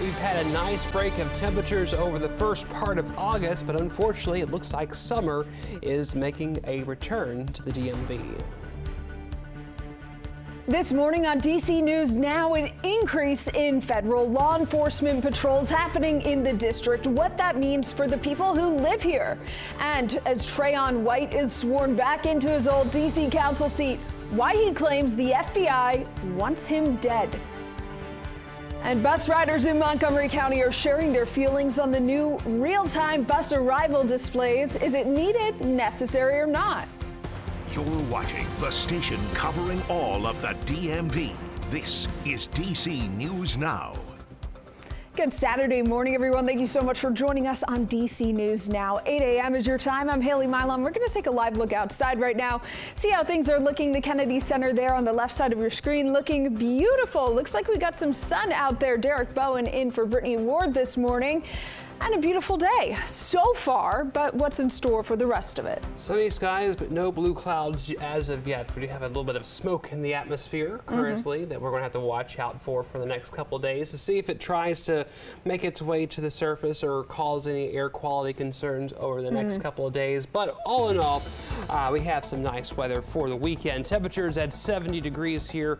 We've had a nice break of temperatures over the first part of August, but unfortunately it looks like summer is making a return to the DMV. This morning on DC News Now, an increase in federal law enforcement patrols happening in the district, what that means for the people who live here. And as Trayon White is sworn back into his old DC council seat, why he claims the FBI wants him dead. And bus riders in Montgomery County are sharing their feelings on the new real-time bus arrival displays. Is it needed, necessary, or not? You're watching the station covering all of the DMV. This is DC News Now. Good Saturday morning, everyone. Thank you so much for joining us on DC News Now. 8 a.m. is your time. I'm Haley Milam. We're going to take a live look outside right now, see how things are looking. The Kennedy Center there on the left side of your screen looking beautiful. Looks like we got some sun out there. Derek Bowen in for Brittany Ward this morning. And a beautiful day so far, but what's in store for the rest of it? Sunny skies, but no blue clouds as of yet. We do have a little bit of smoke in the atmosphere currently that we're going to have to watch out for the next couple of days to see if it tries to make its way to the surface or cause any air quality concerns over the next couple of days. But all in all, we have some nice weather for the weekend. Temperatures at 70 degrees here,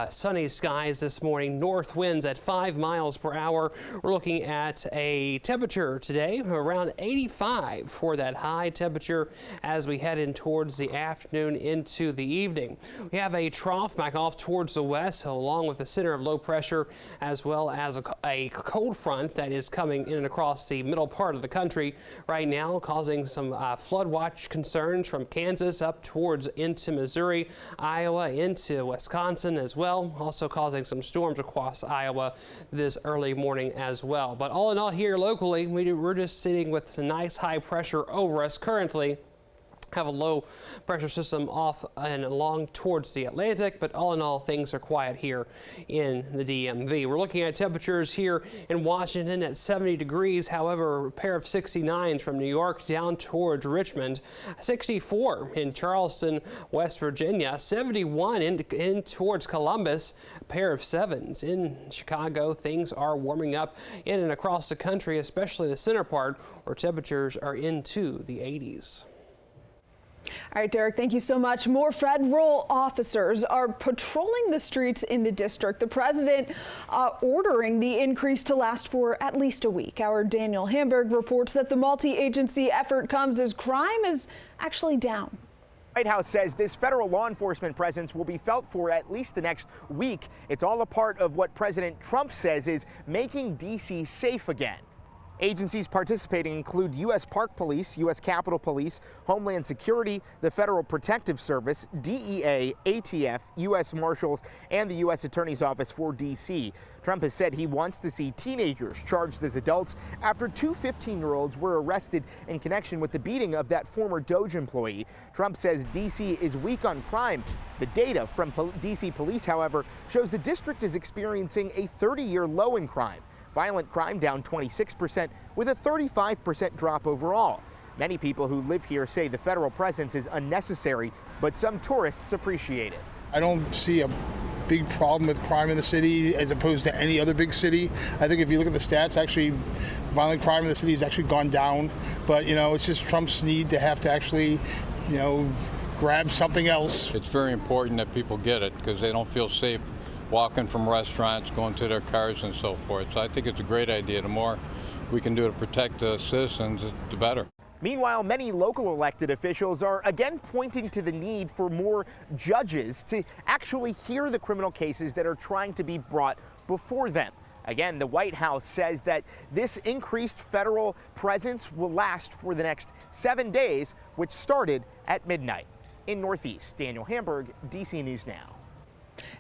sunny skies this morning, north winds at 5 miles per hour. We're looking at a temperature today around 85 for that high temperature as we head in towards the afternoon into the evening. We have a trough back off towards the west, along with the center of low pressure, as well as a cold front that is coming in and across the middle part of the country right now, causing some flood watch concerns from Kansas up towards into Missouri, Iowa, into Wisconsin as well, also causing some storms across Iowa this early morning as well. But all in all here locally, we're just sitting with some nice high pressure over us currently. Have a low pressure system off and along towards the Atlantic, but all in all, things are quiet here in the DMV. We're looking at temperatures here in Washington at 70 degrees. However, a pair of 69s from New York down towards Richmond, 64 in Charleston, West Virginia, 71 in towards Columbus, a pair of 7s in Chicago. Things are warming up in and across the country, especially the center part, where temperatures are into the 80s. All right, Derek, thank you so much. More federal officers are patrolling the streets in the district. The president ordering the increase to last for at least a week. Our Daniel Hamburg reports that the multi-agency effort comes as crime is actually down. The White House says this federal law enforcement presence will be felt for at least the next week. It's all a part of what President Trump says is making D.C. safe again. Agencies participating include U.S. Park Police, U.S. Capitol Police, Homeland Security, the Federal Protective Service, DEA, ATF, U.S. Marshals, and the U.S. Attorney's Office for D.C. Trump has said he wants to see teenagers charged as adults after two 15-year-olds were arrested in connection with the beating of that former DOJ employee. Trump says D.C. is weak on crime. The data from D.C. police, however, shows the district is experiencing a 30-year low in crime. Violent crime down 26%, with a 35% drop overall. Many people who live here say the federal presence is unnecessary, but some tourists appreciate it. I don't see a big problem with crime in the city as opposed to any other big city. I think if you look at the stats, actually, violent crime in the city has actually gone down. But, it's just Trump's need to have to actually, grab something else. It's very important that people get it because they don't feel safe walking from restaurants, going to their cars and so forth. So I think it's a great idea. The more we can do to protect the citizens, the better. Meanwhile, many local elected officials are again pointing to the need for more judges to actually hear the criminal cases that are trying to be brought before them. Again, the White House says that this increased federal presence will last for the next 7 days, which started at midnight. In Northeast, Daniel Hamburg, DC News Now.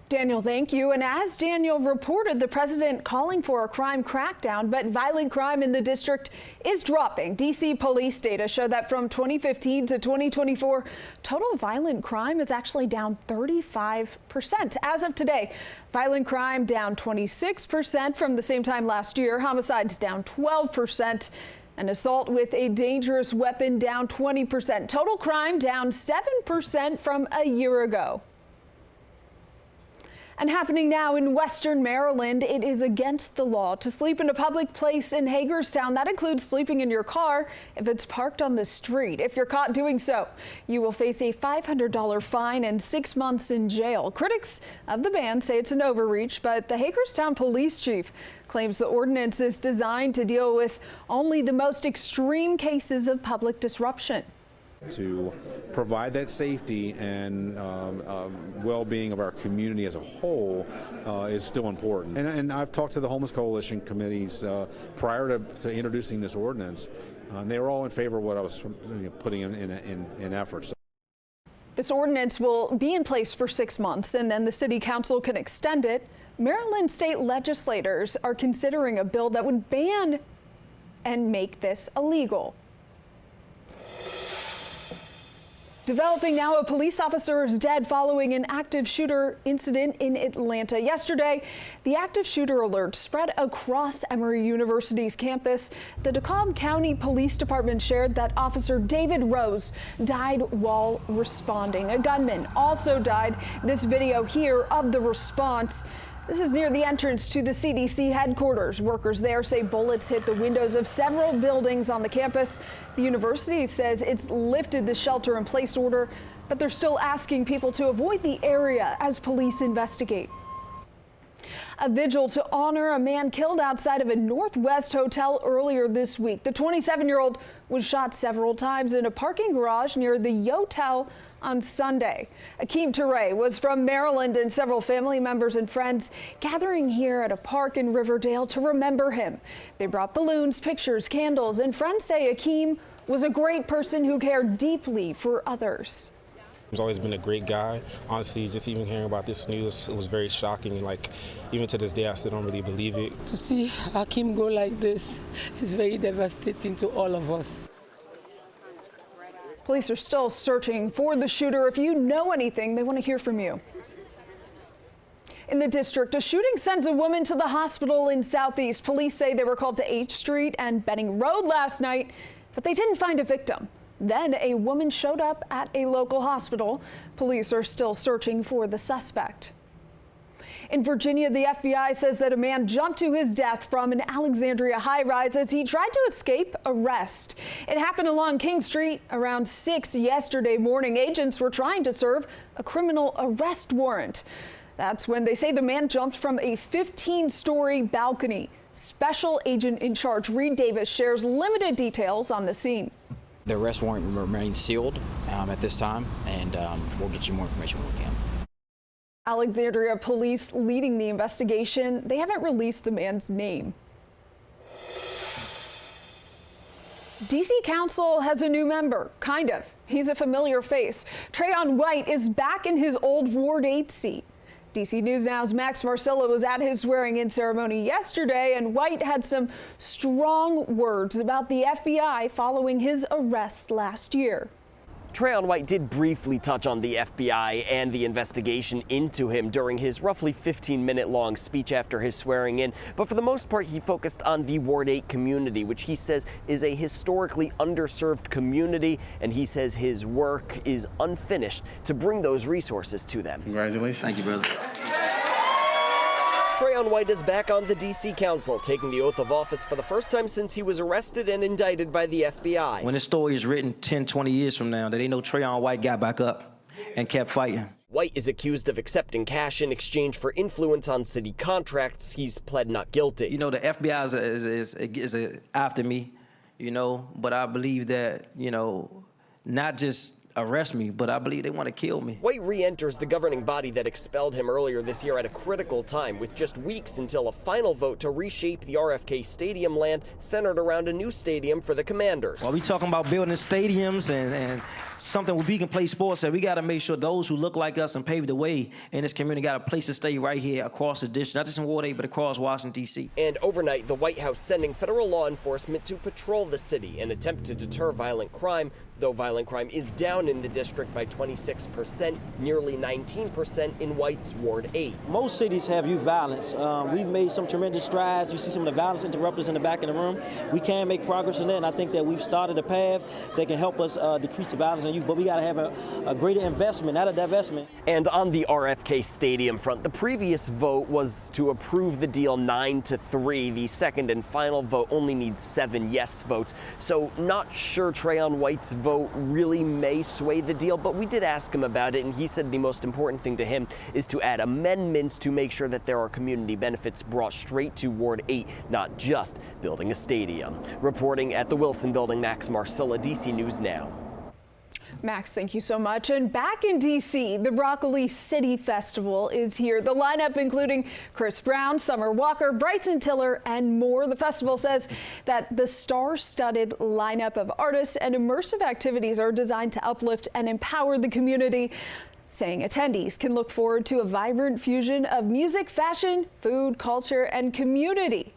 Daniel, thank you. And as Daniel reported, the president calling for a crime crackdown, but violent crime in the district is dropping. D.C. police data show that from 2015 to 2024, total violent crime is actually down 35%. As of today, violent crime down 26% from the same time last year. Homicides down 12%. And assault with a dangerous weapon down 20%. Total crime down 7% from a year ago. And happening now in Western Maryland, it is against the law to sleep in a public place in Hagerstown. That includes sleeping in your car if it's parked on the street. If you're caught doing so, you will face a $500 fine and 6 months in jail. Critics of the ban say it's an overreach, but the Hagerstown police chief claims the ordinance is designed to deal with only the most extreme cases of public disruption. To provide that safety and well-being of our community as a whole is still important. And I've talked to the Homeless Coalition committees prior to introducing this ordinance, and they were all in favor of what I was putting in efforts. This ordinance will be in place for 6 months, and then the city council can extend it. Maryland state legislators are considering a bill that would ban and make this illegal. Developing now, a police officer is dead following an active shooter incident in Atlanta. Yesterday, the active shooter alert spread across Emory University's campus. The DeKalb County Police Department shared that Officer David Rose died while responding. A gunman also died. This video here of the response. This is near the entrance to the CDC headquarters. Workers there say bullets hit the windows of several buildings on the campus. The university says it's lifted the shelter-in-place order, but they're still asking people to avoid the area as police investigate. A vigil to honor a man killed outside of a Northwest hotel earlier this week. The 27-year-old was shot several times in a parking garage near the Yotel on Sunday. Akeem Toure was from Maryland, and several family members and friends gathering here at a park in Riverdale to remember him. They brought balloons, pictures, candles, and friends say Akeem was a great person who cared deeply for others. He's always been a great guy. Honestly, just even hearing about this news, it was very shocking. Like, even to this day, I still don't really believe it. To see Akeem go like this is very devastating to all of us. Police are still searching for the shooter. If you know anything, they want to hear from you. In the district, a shooting sends a woman to the hospital in Southeast. Police say they were called to H Street and Benning Road last night, but they didn't find a victim. Then a woman showed up at a local hospital. Police are still searching for the suspect. In Virginia, the FBI says that a man jumped to his death from an Alexandria high-rise as he tried to escape arrest. It happened along King Street around 6 yesterday morning. Agents were trying to serve a criminal arrest warrant. That's when they say the man jumped from a 15-story balcony. Special agent in charge Reed Davis shares limited details on the scene. The arrest warrant remains sealed at this time, and we'll get you more information when we can. Alexandria police leading the investigation. They haven't released the man's name. DC Council has a new member, kind of. He's a familiar face. Trayon White is back in his old Ward 8 seat. DC News Now's Max Marcella was at his swearing-in ceremony yesterday, and White had some strong words about the FBI following his arrest last year. Trayon White did briefly touch on the FBI and the investigation into him during his roughly 15-minute long speech after his swearing in, but for the most part he focused on the Ward 8 community, which he says is a historically underserved community, and he says his work is unfinished to bring those resources to them. Congratulations. Thank you, brother. Trayon White is back on the D.C. Council, taking the oath of office for the first time since he was arrested and indicted by the FBI. When this story is written 10, 20 years from now, they know Trayon White got back up and kept fighting. White is accused of accepting cash in exchange for influence on city contracts. He's pled not guilty. You know, the FBI is after me, you know, but I believe that, you know, not just arrest me, but I believe they want to kill me. White re-enters the governing body that expelled him earlier this year at a critical time, with just weeks until a final vote to reshape the RFK Stadium land centered around a new stadium for the Commanders. While we talking about building stadiums and something where we can play sports, that we got to make sure those who look like us and pave the way in this community got a place to stay right here across the district, not just in Ward 8, but across Washington, D.C. And overnight, the White House sending federal law enforcement to patrol the city, an attempt to deter violent crime, though violent crime is down in the district by 26%, nearly 19% in White's Ward 8. Most cities have youth violence. We've made some tremendous strides. You see some of the violence interrupters in the back of the room. We can make progress in that, and I think that we've started a path that can help us decrease the violence in youth, but we got to have a greater investment, not a divestment. And on the RFK Stadium front, the previous vote was to approve the deal 9-3. The second and final vote only needs 7 yes votes. So not sure Trayon White's vote really may sway the deal, but we did ask him about it, and he said the most important thing to him is to add amendments to make sure that there are community benefits brought straight to Ward 8, not just building a stadium. Reporting at the Wilson Building, Max Marcilla, DC News Now. Max, thank you so much. And back in D.C., the Broccoli City Festival is here. The lineup including Chris Brown, Summer Walker, Bryson Tiller, and more. The festival says that the star-studded lineup of artists and immersive activities are designed to uplift and empower the community, saying attendees can look forward to a vibrant fusion of music, fashion, food, culture, and community.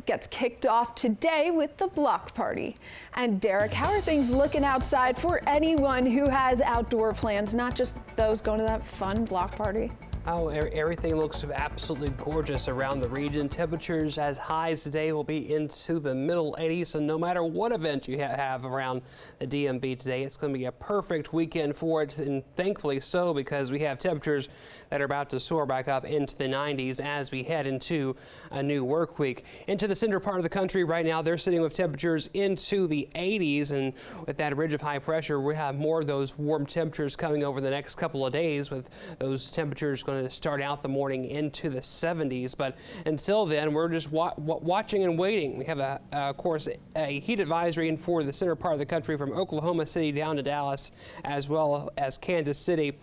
Gets kicked off today with the block party. And Derek, how are things looking outside for anyone who has outdoor plans, not just those going to that fun block party? Oh, everything looks absolutely gorgeous around the region. Temperatures as highs today will be into the middle 80s, so no matter what event you have around the DMV today, it's going to be a perfect weekend for it, and thankfully so, because we have temperatures that are about to soar back up into the 90s as we head into a new work week. Into the center part of the country right now, they're sitting with temperatures into the 80s, and with that ridge of high pressure, we have more of those warm temperatures coming over the next couple of days, with those temperatures going to start out the morning into the 70s. But until then, we're just watching and waiting. We have, of course, a heat advisory for the center part of the country from Oklahoma City down to Dallas, as well as Kansas City.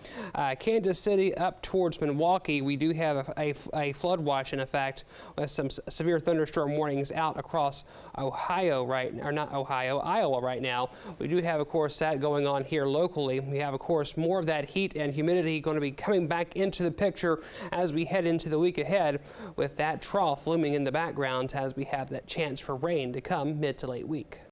Kansas City up towards Milwaukee, we do have a flood watch in effect with some severe thunderstorm warnings out across Iowa right now. We do have, of course, that going on here locally. We have, of course, more of that heat and humidity going to be coming back into the picture as we head into the week ahead, with that trough looming in the background as we have that chance for rain to come mid to late week.